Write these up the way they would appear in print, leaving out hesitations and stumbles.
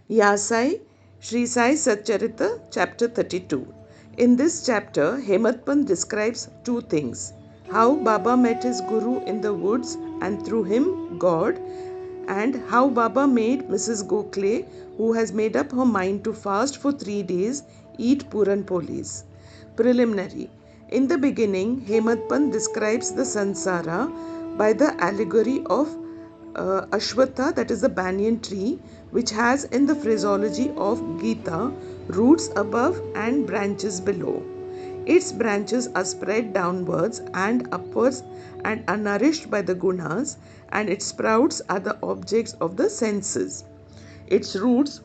Sai, Shri Sai Satcharitra, chapter 32. In this chapter, Hemadpant describes two things: how Baba met his Guru in the woods and through him God, and how Baba made Mrs. Gokhale, who has made up her mind to fast for 3 days, eat Puran Polis. Preliminary. In the beginning, Hemadpant describes the Sansara by the allegory of Ashwatha, that is the banyan tree, which has in the phraseology of Gita roots above and branches below. Its branches are spread downwards and upwards and are nourished by the gunas, and its sprouts are the objects of the senses. Its roots,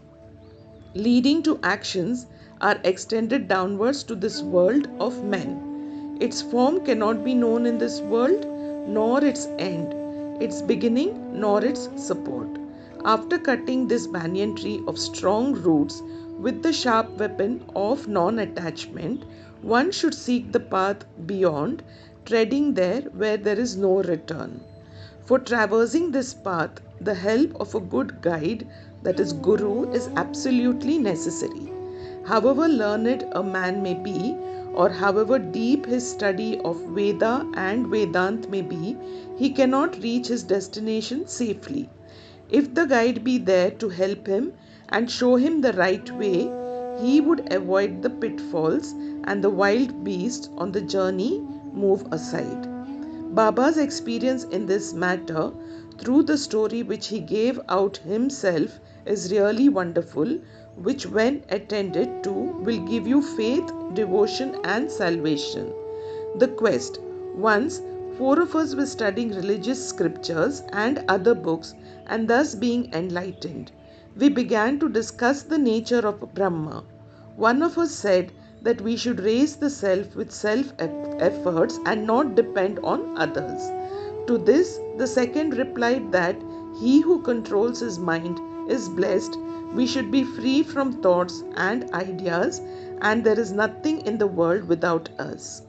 leading to actions, are extended downwards to this world of men. Its form cannot be known in this world, nor its end, its beginning, nor its support. After cutting this banyan tree of strong roots with the sharp weapon of non-attachment, one should seek the path beyond, treading there where there is no return. For traversing this path, the help of a good guide, that is Guru, is absolutely necessary. However learned a man may be, or however deep his study of Veda and Vedant may be, he cannot reach his destination safely. If the guide be there to help him and show him the right way, he would avoid the pitfalls, and the wild beasts on the journey move aside. Baba's experience in this matter, through the story which he gave out himself, is really wonderful, which, when attended to, will give you faith, devotion, and salvation. The quest. Once, 4 of us were studying religious scriptures and other books, and thus being enlightened. We began to discuss the nature of Brahma. One of us said that we should raise the self with self efforts and not depend on others. To this, the second replied that he who controls his mind is blessed. We should be free from thoughts and ideas, and there is nothing in the world without us.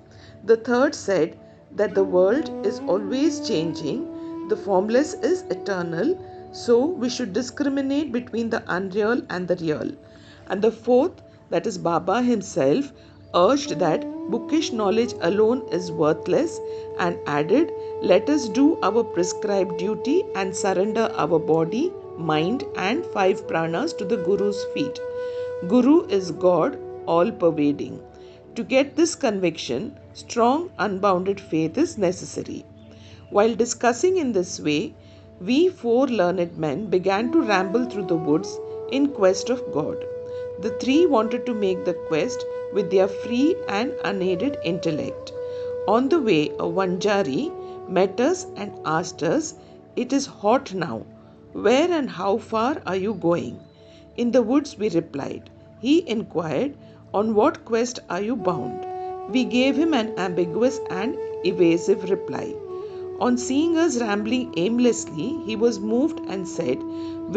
The third said that the world is always changing, the formless is eternal, so we should discriminate between the unreal and the real. And the fourth, that is Baba himself, urged that bookish knowledge alone is worthless, and added, let us do our prescribed duty and surrender our body, mind, and 5 pranas to the Guru's feet. Guru is God, all pervading. To get this conviction, strong, unbounded faith is necessary. While discussing in this way, we 4 learned men began to ramble through the woods in quest of God. The 3 wanted to make the quest with their free and unaided intellect. On the way, a Vanjari met us and asked us, "It is hot now. Where and how far are you going?" "In the woods," we replied. He inquired, "On what quest are you bound?" We gave him an ambiguous and evasive reply. On seeing us rambling aimlessly, he was moved and said,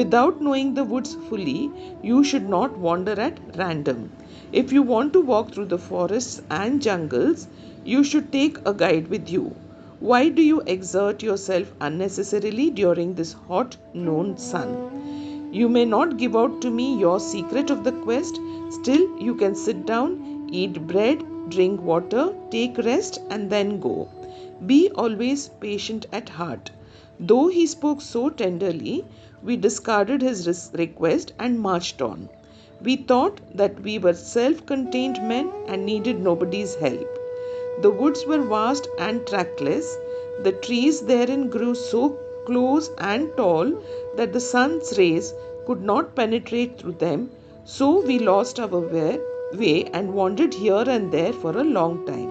"Without knowing the woods fully, you should not wander at random. If you want to walk through the forests and jungles, you should take a guide with you. Why do you exert yourself unnecessarily during this hot noon sun? You may not give out to me your secret of the quest, still you can sit down, eat bread, drink water, take rest, and then go. Be always patient at heart." Though he spoke so tenderly, we discarded his request and marched on. We thought that we were self-contained men and needed nobody's help. The woods were vast and trackless. The trees therein grew so close and tall that the sun's rays could not penetrate through them, so we lost our way and wandered here and there for a long time.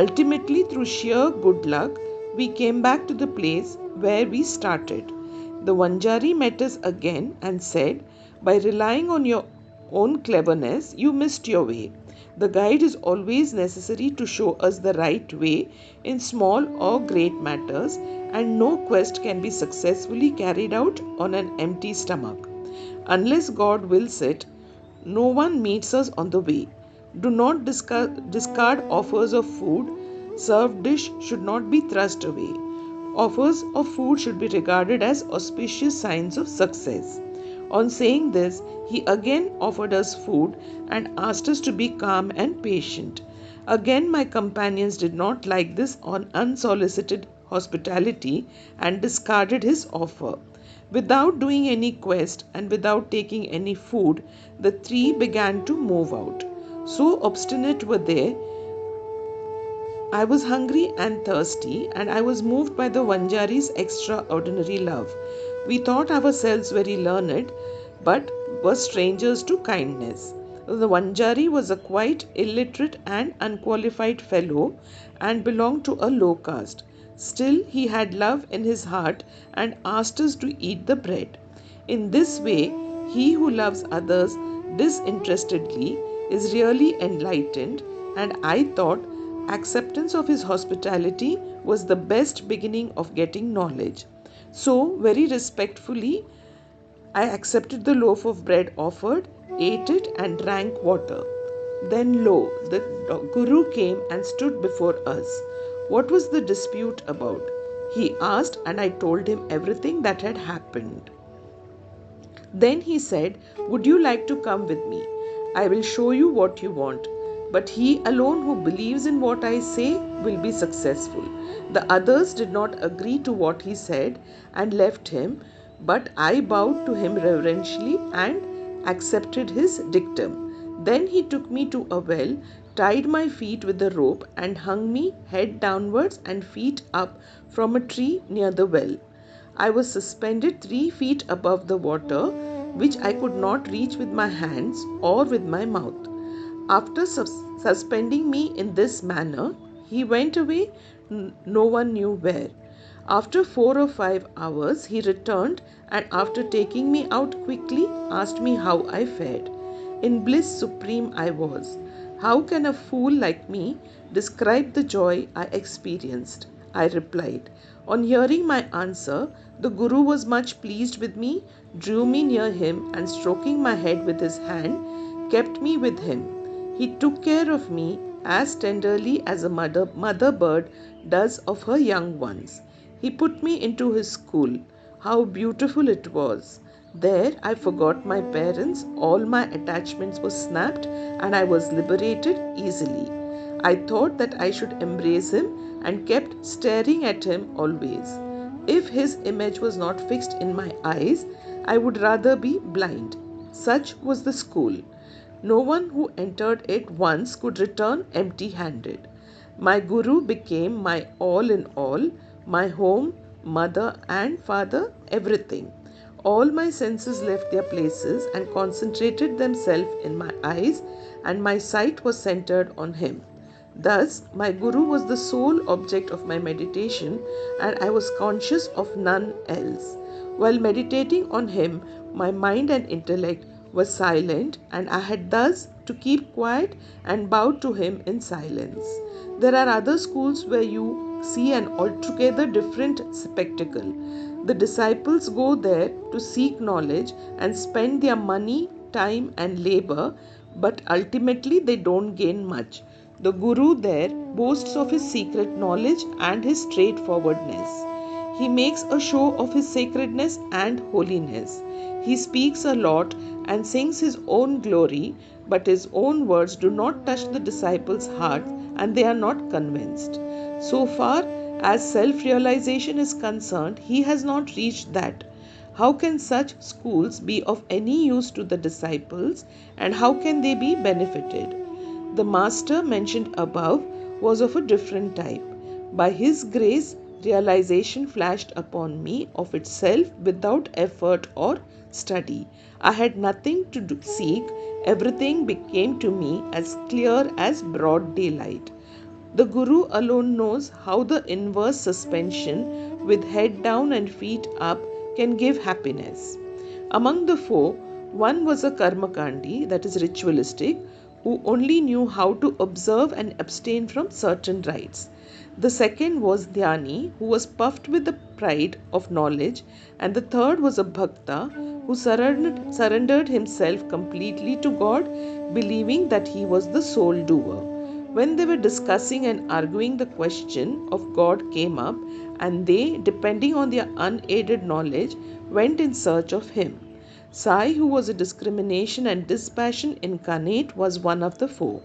Ultimately, through sheer good luck, we came back to the place where we started. The Vanjari met us again and said, "By relying on your own cleverness, you missed your way. The guide is always necessary to show us the right way in small or great matters, and no quest can be successfully carried out on an empty stomach. Unless God wills it, no one meets us on the way. Do not discard offers of food. Served dish should not be thrust away. Offers of food should be regarded as auspicious signs of success. On saying this, he again offered us food and asked us to be calm and patient. Again, my companions did not like this unsolicited hospitality and discarded his offer. Without doing any quest and without taking any food, the three began to move out. So obstinate were they. I was hungry and thirsty, and I was moved by the Vanjari's extraordinary love. We thought ourselves very learned, but were strangers to kindness. The Vanjari was a quite illiterate and unqualified fellow, and belonged to a low caste. Still, he had love in his heart and asked us to eat the bread. In this way, he who loves others disinterestedly is really enlightened, and I thought acceptance of his hospitality was the best beginning of getting knowledge. So, very respectfully, I accepted the loaf of bread offered, ate it, and drank water. Then, lo, the Guru came and stood before us. What was the dispute about? He asked, and I told him everything that had happened. Then he said, "Would you like to come with me? I will show you what you want. But he alone who believes in what I say will be successful." The others did not agree to what he said and left him, but I bowed to him reverentially and accepted his dictum. Then he took me to a well, tied my feet with a rope, and hung me head downwards and feet up from a tree near the well. I was suspended 3 feet above the water, which I could not reach with my hands or with my mouth. After suspending me in this manner, he went away, no one knew where. After 4 or 5 hours, he returned, and after taking me out quickly, asked me how I fared. In bliss supreme I was. How can a fool like me describe the joy I experienced? I replied. On hearing my answer, the Guru was much pleased with me, drew me near him, and stroking my head with his hand, kept me with him. He took care of me as tenderly as a mother bird does of her young ones. He put me into his school. How beautiful it was! There I forgot my parents, all my attachments were snapped, and I was liberated easily. I thought that I should embrace him and kept staring at him always. If his image was not fixed in my eyes, I would rather be blind. Such was the school. No one who entered it once could return empty-handed. My Guru became my all in all, my home, mother and father, everything. All my senses left their places and concentrated themselves in my eyes, and my sight was centered on him. Thus, my Guru was the sole object of my meditation, and I was conscious of none else. While meditating on him, my mind and intellect were silent, and I had thus to keep quiet and bow to him in silence. There are other schools where you see an altogether different spectacle. The disciples go there to seek knowledge and spend their money, time, and labor, but ultimately they don't gain much. The Guru there boasts of his secret knowledge and his straightforwardness. He makes a show of his sacredness and holiness. He speaks a lot and sings his own glory, but his own words do not touch the disciples' hearts and they are not convinced. So far as self-realization is concerned, he has not reached that. How can such schools be of any use to the disciples, and how can they be benefited? The master mentioned above was of a different type. By his grace, realization flashed upon me of itself without effort or study. I had nothing to seek, everything became to me as clear as broad daylight. The Guru alone knows how the inverse suspension with head down and feet up can give happiness. Among the four, one was a karmakandi, that is ritualistic, who only knew how to observe and abstain from certain rites. The second was Dhyani, who was puffed with the pride of knowledge, and the third was a Bhakta, who surrendered himself completely to God, believing that he was the sole doer. When they were discussing and arguing, the question of God came up, and they, depending on their unaided knowledge, went in search of him. Sai, who was a discrimination and dispassion incarnate, was one of the four.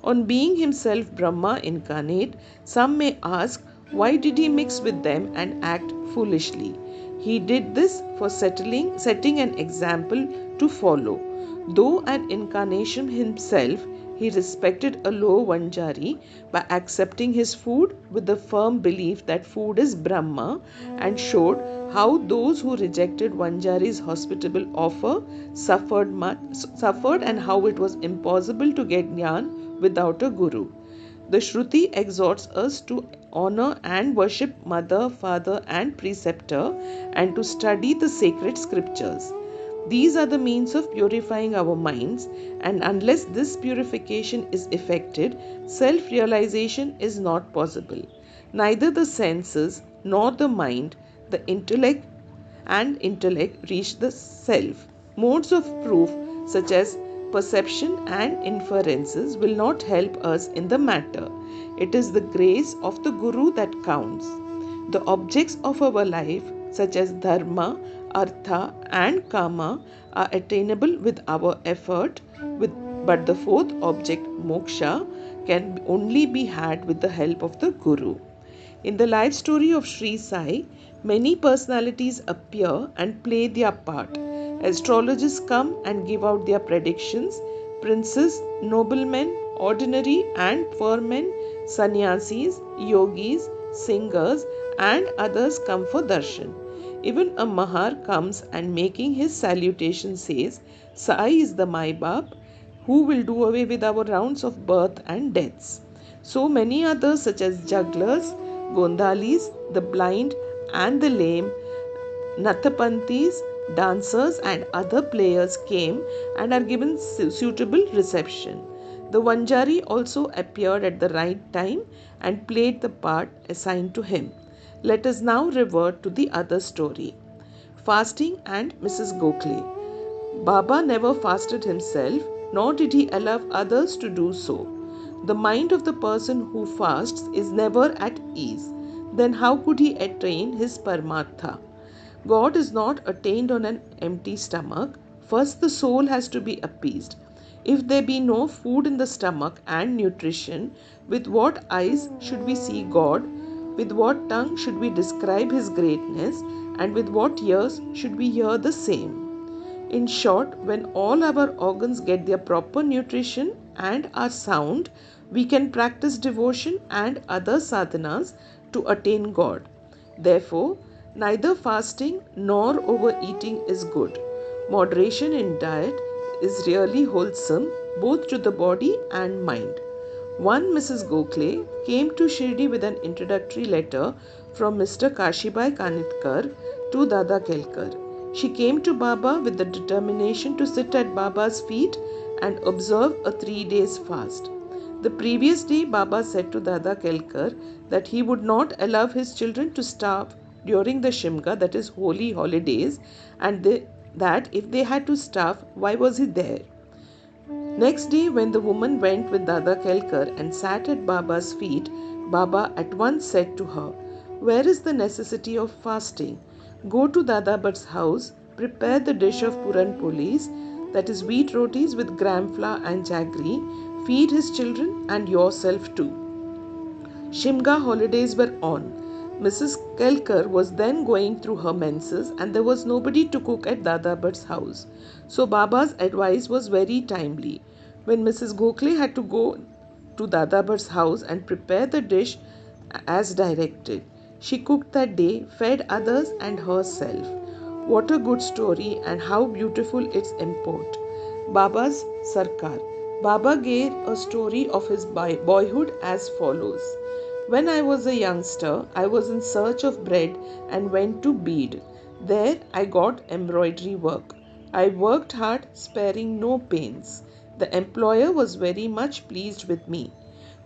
On being himself Brahma incarnate, some may ask, why did he mix with them and act foolishly? He did this for setting an example to follow. Though an incarnation himself, he respected a low Vanjari by accepting his food with the firm belief that food is Brahma, and showed how those who rejected Vanjari's hospitable offer suffered, and how it was impossible to get jnana without a guru. The Shruti exhorts us to honor and worship mother, father, and preceptor, and to study the sacred scriptures. These are the means of purifying our minds, and unless this purification is effected, self realization is not possible. Neither the senses nor the mind, the intellect reach the self. Modes of proof, such as perception and inferences, will not help us in the matter. It is the grace of the Guru that counts. The objects of our life, such as dharma, artha, and kama, are attainable with our effort, but the fourth object, moksha, can only be had with the help of the Guru. In the life story of Shri Sai, many personalities appear and play their part. Astrologers come and give out their predictions. Princes, noblemen, ordinary and poor men, sannyasis, yogis, singers, and others come for darshan. Even a Mahar comes and making his salutation says, Sai is the Mai Bap who will do away with our rounds of birth and deaths. So many others, such as jugglers, Gondalis, the blind and the lame, Nathapantis, dancers, and other players came and are given suitable reception. The Vanjari also appeared at the right time and played the part assigned to him. Let us now revert to the other story. Fasting and Mrs. Gokhale. Baba never fasted himself, nor did he allow others to do so. The mind of the person who fasts is never at ease. Then how could he attain his Paramartha? God is not attained on an empty stomach. First, the soul has to be appeased. If there be no food in the stomach and nutrition, with what eyes should we see God? With what tongue should we describe His greatness? And with what ears should we hear the same? In short, when all our organs get their proper nutrition and are sound, we can practice devotion and other sadhanas to attain God. Therefore, neither fasting nor overeating is good. Moderation in diet is really wholesome both to the body and mind. One Mrs. Gokhale came to Shirdi with an introductory letter from Mr. Kashibai Kanitkar to Dada Kelkar. She came to Baba with the determination to sit at Baba's feet and observe a 3 days fast. The previous day, Baba said to Dada Kelkar that he would not allow his children to starve during the Shimga, that is holy holidays, and that if they had to starve, why was he there? Next day, when the woman went with Dada Kelkar and sat at Baba's feet, Baba at once said to her, "Where is the necessity of fasting? Go to Dada Bhatt's house, prepare the dish of Puran Polis, that is wheat rotis with gram flour and jaggery, feed his children and yourself too." Shimga holidays were on. Mrs. Kelkar was then going through her menses and there was nobody to cook at Dada Bhatt's house. So Baba's advice was very timely. When Mrs. Gokhale had to go to Dada Bhatt's house and prepare the dish as directed, she cooked that day, fed others and herself. What a good story and how beautiful its import. Baba's Sarkar. Baba gave a story of his boyhood as follows. When I was a youngster, I was in search of bread and went to Bede. There I got embroidery work. I worked hard, sparing no pains. The employer was very much pleased with me.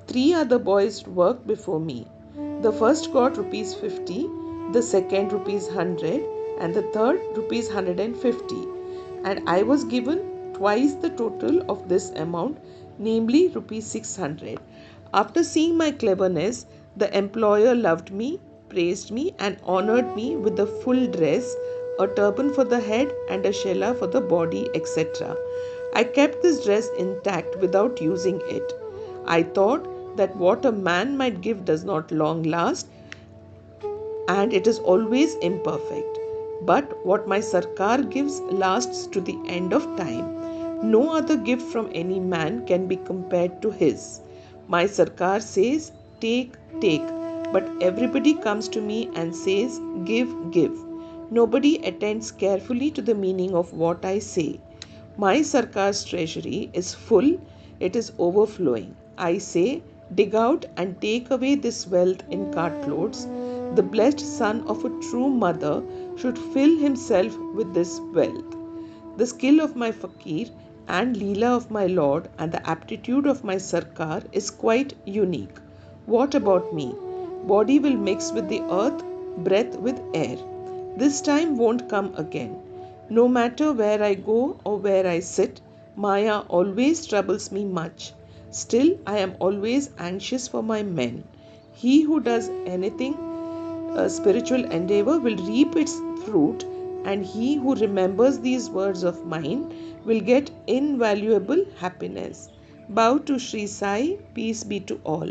3 other boys worked before me. The first got rupees 50, the second rupees 100, and the third rupees 150. And I was given twice the total of this amount, namely rupees 600. After seeing my cleverness, the employer loved me, praised me, and honored me with the full dress, a turban for the head and a shela for the body, etc. I kept this dress intact without using it. I thought that what a man might give does not long last, and it is always imperfect. But what my Sarkar gives lasts to the end of time. No other gift from any man can be compared to his. My Sarkar says, take, take, but everybody comes to me and says, give, give. Nobody attends carefully to the meaning of what I say. My Sarkar's treasury is full, it is overflowing. I say, dig out and take away this wealth in cartloads. The blessed son of a true mother should fill himself with this wealth. The skill of my fakir and Leela of my lord and the aptitude of my Sarkar is quite unique. What about me? Body will mix with the earth, breath with air. This time won't come again. No matter where I go or where I sit, Maya always troubles me much. Still, I am always anxious for my men. He who does anything, a spiritual endeavor, will reap its fruit, and he who remembers these words of mine will get invaluable happiness. Bow to Shri Sai, peace be to all.